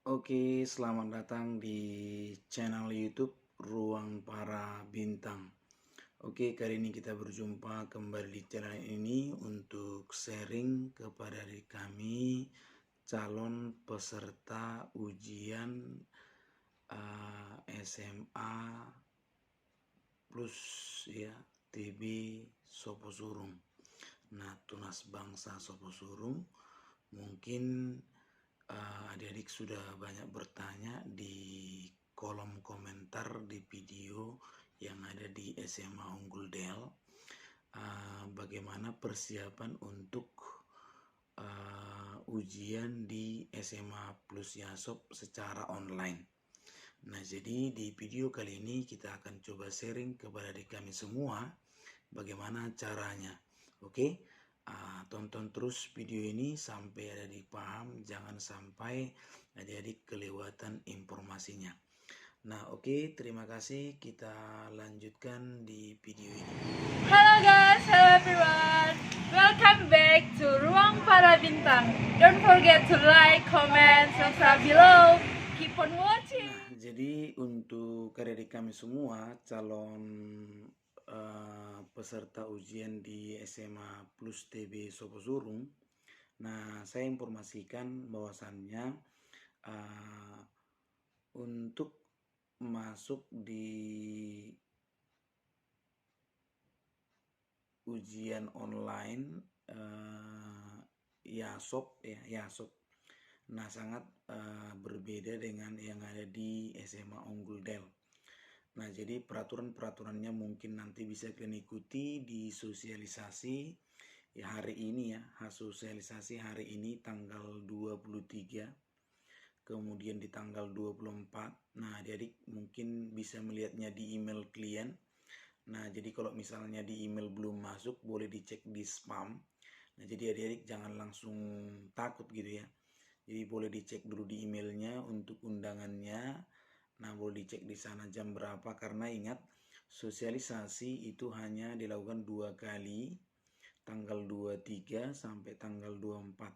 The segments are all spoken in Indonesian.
Oke, selamat datang di channel YouTube Ruang Para Bintang. Oke, kali ini kita berjumpa kembali di channel ini untuk sharing kepada diri kami calon peserta ujian SMA plus ya TB Soposurung. Nah, Tunas Bangsa Soposurung mungkin adik-adik sudah banyak bertanya di kolom komentar di video yang ada di SMA Unggul Del, bagaimana persiapan untuk ujian di SMA Plus Yasop secara online. Nah, jadi di video kali ini kita akan coba sharing kepada adik kami semua bagaimana caranya. Oke, tonton terus video ini sampai adik-adik paham, jangan sampai adik-adik kelewatan informasinya. Nah, oke, terima kasih. Kita lanjutkan di video ini. Hello guys, hello everyone. Welcome back to Ruang Para Bintang. Don't forget to like, comment, subscribe below. Keep on watching. Nah, jadi untuk adik-adik kami semua calon peserta ujian di SMA Plus TB Soposurung. Nah, saya informasikan bahwasannya untuk masuk di ujian online Yasop. Nah, sangat berbeda dengan yang ada di SMA Unggul Del. Nah, jadi peraturan-peraturannya mungkin nanti bisa kalian ikuti di sosialisasi ya hari ini ya. Sosialisasi hari ini tanggal 23, kemudian di tanggal 24. Nah, adik-adik mungkin bisa melihatnya di email klien. Nah, jadi kalau misalnya di email belum masuk, boleh dicek di spam. Nah, jadi adik-adik jangan langsung takut gitu ya. Jadi boleh dicek dulu di emailnya untuk undangannya. Nah, boleh dicek di sana jam berapa, karena ingat sosialisasi itu hanya dilakukan 2 kali, tanggal 23 sampai tanggal 24.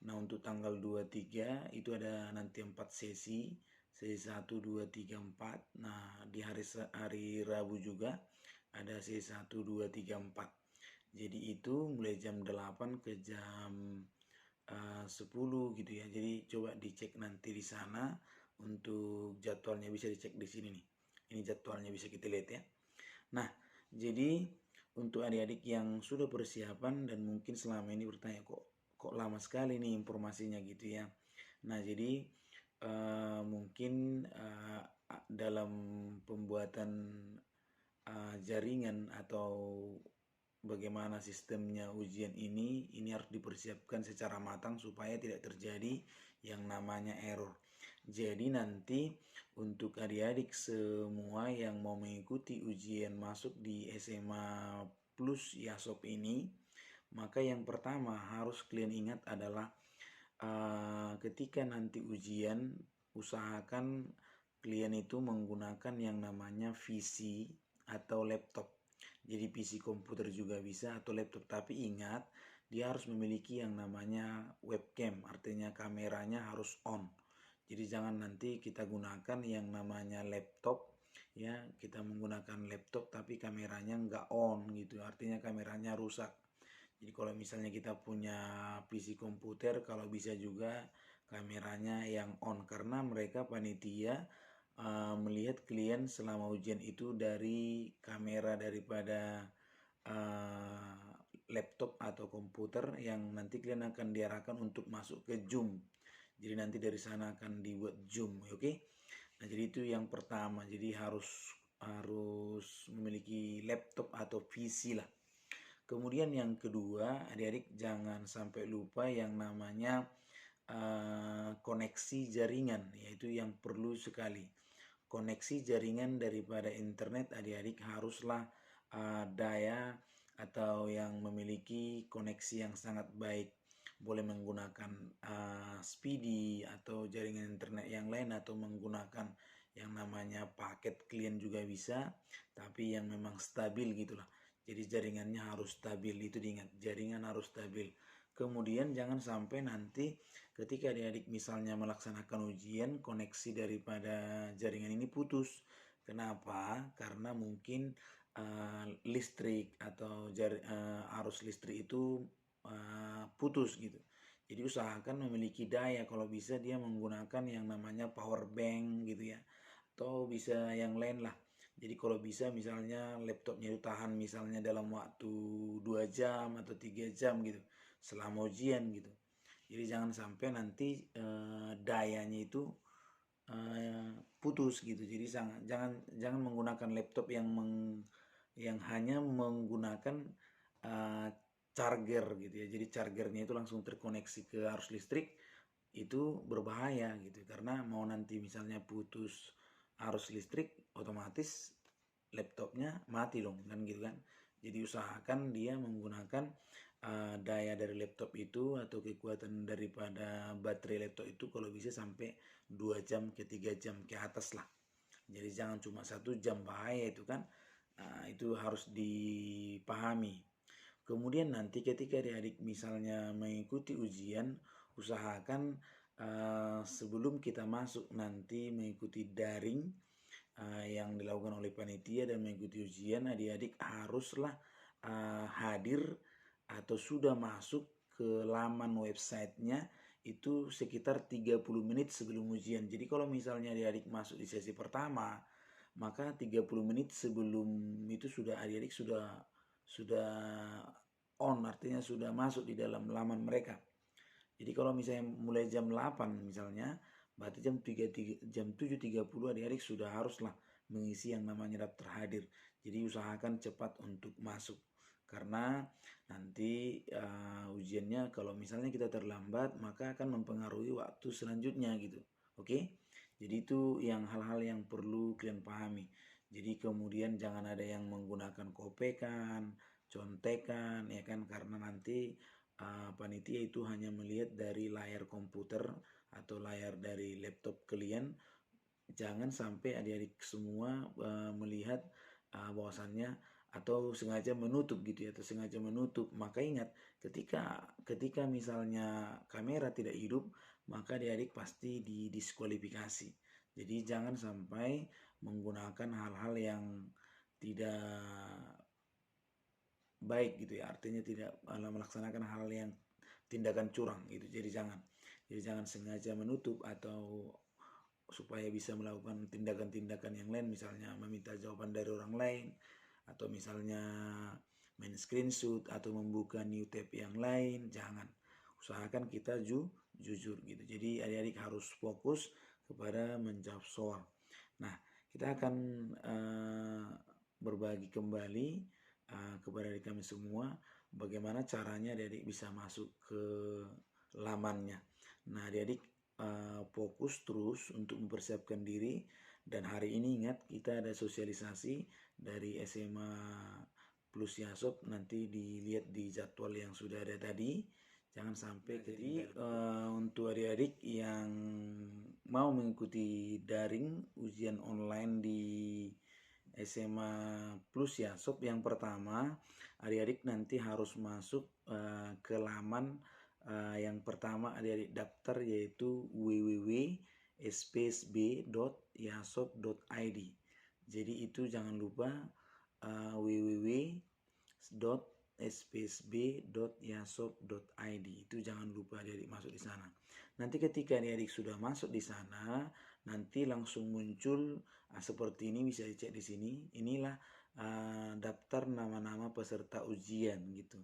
Nah, untuk tanggal 23 itu ada nanti 4 sesi. Sesi 1, 2, 3, 4. Nah, di hari Rabu juga ada sesi 1, 2, 3, 4. Jadi itu mulai jam 8 ke jam 10 gitu ya. Jadi coba dicek nanti di sana untuk jadwalnya, bisa dicek di sini nih. Ini jadwalnya bisa kita lihat ya. Nah, jadi untuk adik-adik yang sudah persiapan dan mungkin selama ini bertanya kok lama sekali nih informasinya gitu ya. Nah, jadi mungkin dalam pembuatan jaringan atau bagaimana sistemnya ujian ini harus dipersiapkan secara matang supaya tidak terjadi yang namanya error. Jadi nanti untuk adik-adik semua yang mau mengikuti ujian masuk di SMA Plus Yasop ini, maka yang pertama harus kalian ingat adalah ketika nanti ujian, usahakan kalian itu menggunakan yang namanya PC atau laptop. Jadi PC komputer juga bisa atau laptop, tapi ingat dia harus memiliki yang namanya webcam, artinya kameranya harus on. Jadi jangan nanti kita gunakan yang namanya laptop ya, kita menggunakan laptop tapi kameranya nggak on gitu, artinya kameranya rusak. Jadi kalau misalnya kita punya PC komputer, kalau bisa juga kameranya yang on, karena mereka panitia melihat klien selama ujian itu dari kamera daripada laptop atau komputer yang nanti kalian akan diarahkan untuk masuk ke Zoom. Jadi nanti dari sana akan dibuat Zoom, oke? Nah, jadi itu yang pertama. Jadi harus memiliki laptop atau PC lah. Kemudian yang kedua, adik-adik jangan sampai lupa yang namanya koneksi jaringan, yaitu yang perlu sekali. Koneksi jaringan daripada internet adik-adik haruslah daya atau yang memiliki koneksi yang sangat baik. Boleh menggunakan speedy atau jaringan internet yang lain, atau menggunakan yang namanya paket klien juga bisa, tapi yang memang stabil gitulah. Jadi jaringannya harus stabil, itu diingat, jaringan harus stabil. Kemudian jangan sampai nanti ketika adik-adik misalnya melaksanakan ujian, koneksi daripada jaringan ini putus. Kenapa? Karena mungkin listrik atau arus listrik itu putus gitu. Jadi usahakan memiliki daya, kalau bisa dia menggunakan yang namanya power bank gitu ya, atau bisa yang lain lah. Jadi kalau bisa misalnya laptopnya itu tahan misalnya dalam waktu 2 jam atau 3 jam gitu selama ujian gitu. Jadi jangan sampai nanti dayanya itu putus gitu. Jadi jangan menggunakan laptop yang hanya menggunakan charger gitu ya. Jadi chargernya itu langsung terkoneksi ke arus listrik, itu berbahaya gitu, karena mau nanti misalnya putus arus listrik otomatis laptopnya mati dong kan gitu kan. Jadi usahakan dia menggunakan daya dari laptop itu atau kekuatan daripada baterai laptop itu kalau bisa sampai 2 jam ke 3 jam ke atas lah. Jadi jangan cuma 1 jam, bahaya itu kan. Itu harus dipahami. Kemudian nanti ketika adik-adik misalnya mengikuti ujian, usahakan sebelum kita masuk nanti mengikuti daring yang dilakukan oleh panitia dan mengikuti ujian, adik-adik haruslah hadir atau sudah masuk ke laman websitenya itu sekitar 30 menit sebelum ujian. Jadi kalau misalnya adik-adik masuk di sesi pertama, maka 30 menit sebelum itu adik-adik sudah on, artinya sudah masuk di dalam laman mereka. Jadi kalau misalnya mulai jam 8 misalnya, berarti jam 7.30 adik-adik sudah haruslah mengisi yang namanya daftar hadir. Jadi usahakan cepat untuk masuk, karena nanti ujiannya kalau misalnya kita terlambat maka akan mempengaruhi waktu selanjutnya gitu. Oke? Jadi itu yang hal-hal yang perlu kalian pahami. Jadi kemudian jangan ada yang menggunakan kopekan, contekan ya kan, karena nanti panitia itu hanya melihat dari layar komputer atau layar dari laptop kalian. Jangan sampai adik-adik semua melihat bahwasannya atau sengaja menutup gitu ya, atau sengaja menutup. Maka ingat, ketika misalnya kamera tidak hidup, maka adik-adik pasti didiskualifikasi. Jadi jangan sampai menggunakan hal-hal yang tidak baik gitu ya, artinya tidak melaksanakan hal yang tindakan curang gitu. Jadi jangan sengaja menutup atau supaya bisa melakukan tindakan-tindakan yang lain, misalnya meminta jawaban dari orang lain, atau misalnya main screenshot atau membuka new tab yang lain. Jangan, usahakan kita jujur gitu. Jadi adik-adik harus fokus kepada menjawab soal. Nah, kita akan berbagi kembali kepada adik kami semua bagaimana caranya adik-adik bisa masuk ke lamannya. Nah, adik-adik fokus terus untuk mempersiapkan diri, dan hari ini ingat kita ada sosialisasi dari SMA Plus Yasop, nanti dilihat di jadwal yang sudah ada tadi, jangan sampai. Jadi untuk adik-adik yang mau mengikuti daring ujian online di SMA Plus Yasop, yang pertama adik-adik nanti harus masuk ke laman yang pertama adik-adik daftar, yaitu www.spsb.yasop.id. Jadi itu jangan lupa www.spsb.yasop.id, itu jangan lupa adik-adik masuk di sana. Nanti ketika adik-adik sudah masuk di sana, nanti langsung muncul seperti ini, bisa dicek di sini. Inilah daftar nama-nama peserta ujian gitu.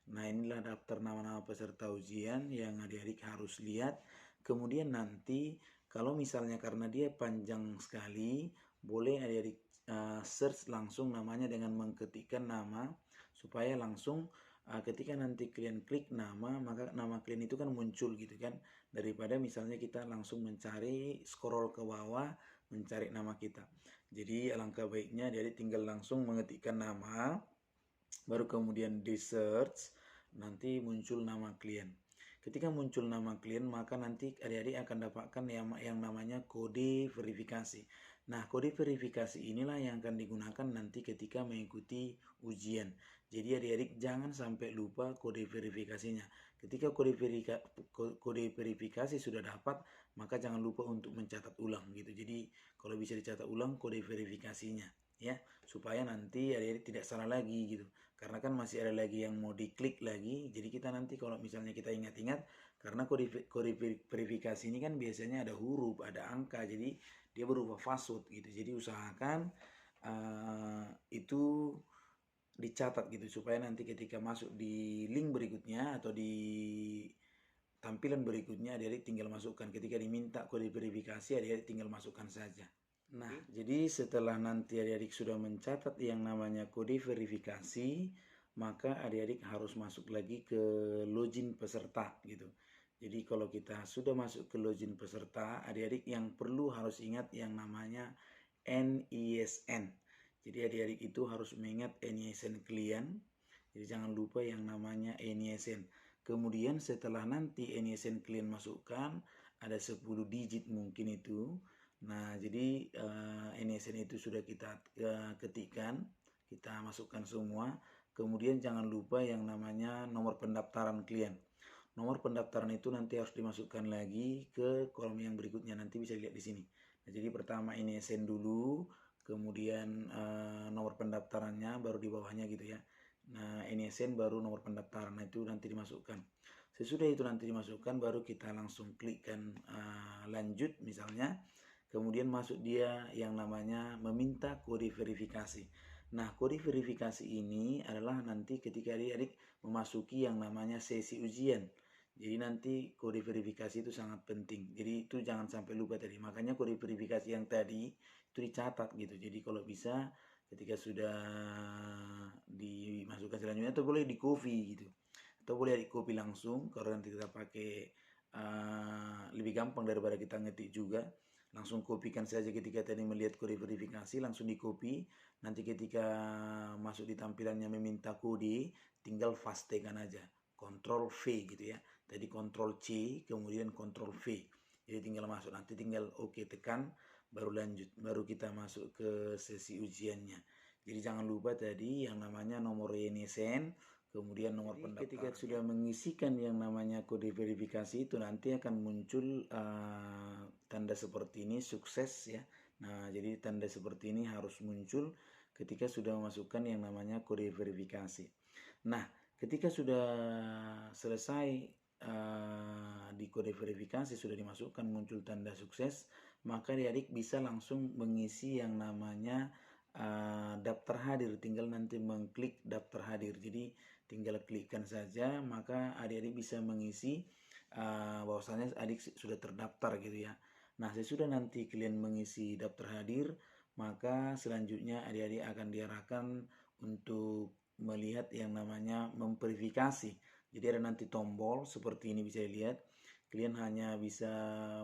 Nah, inilah daftar nama-nama peserta ujian yang adik-adik harus lihat. Kemudian nanti kalau misalnya karena dia panjang sekali, boleh adik-adik search langsung namanya dengan mengketikkan nama, supaya langsung ketika nanti kalian klik nama, maka nama kalian itu kan muncul gitu kan, daripada misalnya kita langsung mencari, scroll ke bawah mencari nama kita. Jadi alangkah baiknya adik-adik tinggal langsung mengetikkan nama, baru kemudian di search, nanti muncul nama klien. Ketika muncul nama klien, maka nanti adik-adik akan dapatkan yang namanya kode verifikasi. Nah, kode verifikasi inilah yang akan digunakan nanti ketika mengikuti ujian. Jadi adik-adik jangan sampai lupa kode verifikasinya. Ketika kode verifikasi sudah dapat, maka jangan lupa untuk mencatat ulang gitu. Jadi kalau bisa dicatat ulang kode verifikasinya ya, supaya nanti adik-adik tidak salah lagi gitu. Karena kan masih ada lagi yang mau diklik lagi. Jadi kita nanti kalau misalnya kita ingat-ingat, karena kode verifikasi ini kan biasanya ada huruf, ada angka, jadi dia berupa password gitu. Jadi usahakan itu dicatat gitu, supaya nanti ketika masuk di link berikutnya atau di tampilan berikutnya adik-adik tinggal masukkan. Ketika diminta kode verifikasi, adik-adik tinggal masukkan saja. Nah, jadi setelah nanti adik-adik sudah mencatat yang namanya kode verifikasi, maka adik-adik harus masuk lagi ke login peserta gitu. Jadi kalau kita sudah masuk ke login peserta, adik-adik yang perlu harus ingat yang namanya NISN. Jadi adik-adik itu harus mengingat NISN klien. Jadi jangan lupa yang namanya NISN. Kemudian setelah nanti NISN klien masukkan, ada 10 digit mungkin itu. Nah, jadi NISN itu sudah kita ketikkan, kita masukkan semua. Kemudian jangan lupa yang namanya nomor pendaftaran klien. Nomor pendaftaran itu nanti harus dimasukkan lagi ke kolom yang berikutnya, nanti bisa lihat di sini. Nah, jadi pertama NISN dulu, kemudian nomor pendaftarannya, baru di bawahnya gitu ya. Nah, NISN baru nomor pendaftaran, nah itu nanti dimasukkan. Sesudah itu nanti dimasukkan, baru kita langsung klikkan lanjut misalnya. Kemudian masuk dia yang namanya meminta kode verifikasi. Nah, kode verifikasi ini adalah nanti ketika adik-adik memasuki yang namanya sesi ujian. Jadi nanti kode verifikasi itu sangat penting. Jadi itu jangan sampai lupa tadi. Makanya kode verifikasi yang tadi itu dicatat gitu. Jadi kalau bisa ketika sudah dimasukkan selanjutnya, atau boleh di copy gitu. Atau boleh di copy langsung, kalau nanti kita pakai lebih gampang daripada kita ngetik juga. Langsung kopikan saja ketika tadi melihat kode verifikasi, langsung di copy. Nanti ketika masuk di tampilannya meminta kode, tinggal pastekan aja. Ctrl V gitu ya. Tadi Ctrl C, kemudian Ctrl V. Jadi tinggal masuk, nanti tinggal OK tekan, baru lanjut. Baru kita masuk ke sesi ujiannya. Jadi jangan lupa tadi yang namanya nomor NISN, kemudian nomor pendaftaran. Ketika sudah mengisikan yang namanya kode verifikasi itu, nanti akan muncul tanda seperti ini, sukses ya. Nah, jadi tanda seperti ini harus muncul ketika sudah memasukkan yang namanya kode verifikasi. Nah, ketika sudah selesai di kode verifikasi sudah dimasukkan, muncul tanda sukses, maka adik-adik bisa langsung mengisi yang namanya daftar hadir. Tinggal nanti mengklik daftar hadir. Jadi tinggal klikkan saja, maka adik-adik bisa mengisi bahwasanya adik sudah terdaftar gitu ya. Nah, sesudah nanti kalian mengisi daftar hadir, maka selanjutnya adik-adik akan diarahkan untuk melihat yang namanya memverifikasi. Jadi ada nanti tombol seperti ini, bisa dilihat. Kalian hanya bisa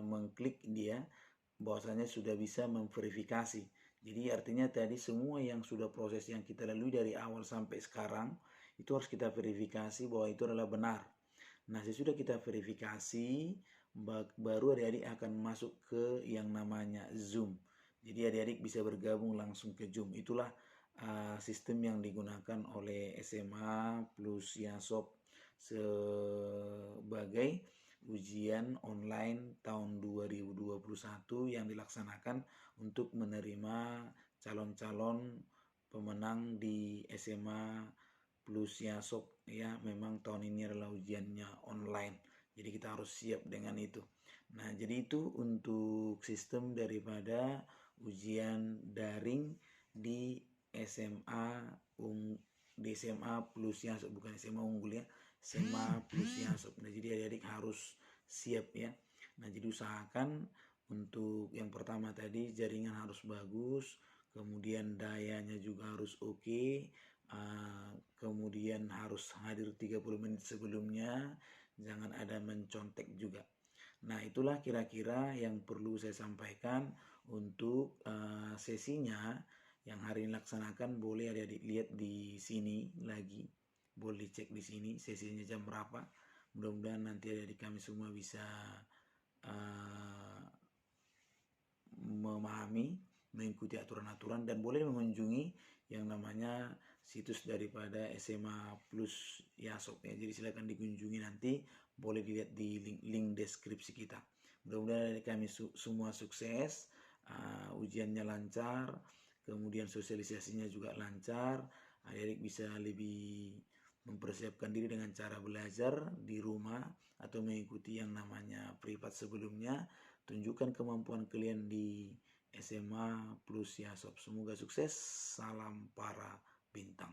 mengklik dia, bahwasanya sudah bisa memverifikasi. Jadi artinya tadi semua yang sudah proses yang kita lalui dari awal sampai sekarang, itu harus kita verifikasi bahwa itu adalah benar. Nah, sesudah kita verifikasi, baru adik-adik akan masuk ke yang namanya Zoom. Jadi adik-adik bisa bergabung langsung ke Zoom. Itulah sistem yang digunakan oleh SMA plus YASOP sebagai ujian online tahun 2021 yang dilaksanakan untuk menerima calon-calon pemenang di SMA plus YASOP ya. Memang tahun ini adalah ujiannya online, jadi kita harus siap dengan itu. Nah, jadi itu untuk sistem daripada ujian daring di SMA plus YASOP, bukan SMA unggul ya, SMA plus YASOP. Nah, jadi adik-adik harus siap ya. Nah, jadi usahakan untuk yang pertama tadi jaringan harus bagus, kemudian dayanya juga harus oke, kemudian harus hadir 30 menit sebelumnya, jangan ada mencontek juga. Nah, itulah kira-kira yang perlu saya sampaikan untuk sesinya yang hari ini laksanakan. Boleh adik-adik lihat di sini lagi, boleh cek di sini sesinya jam berapa. Mudah-mudahan nanti adik-adik kami semua bisa memahami mengikuti aturan-aturan dan boleh mengunjungi yang namanya situs daripada SMA Plus Yasop ya. Jadi silakan dikunjungi, nanti boleh dilihat di link deskripsi kita. Mudah-mudahan kami semua sukses, ujiannya lancar, kemudian sosialisasinya juga lancar, adik-adik bisa lebih mempersiapkan diri dengan cara belajar di rumah atau mengikuti yang namanya privat sebelumnya. Tunjukkan kemampuan kalian di SMA Plus Yasop. Semoga sukses. Salam para bintang.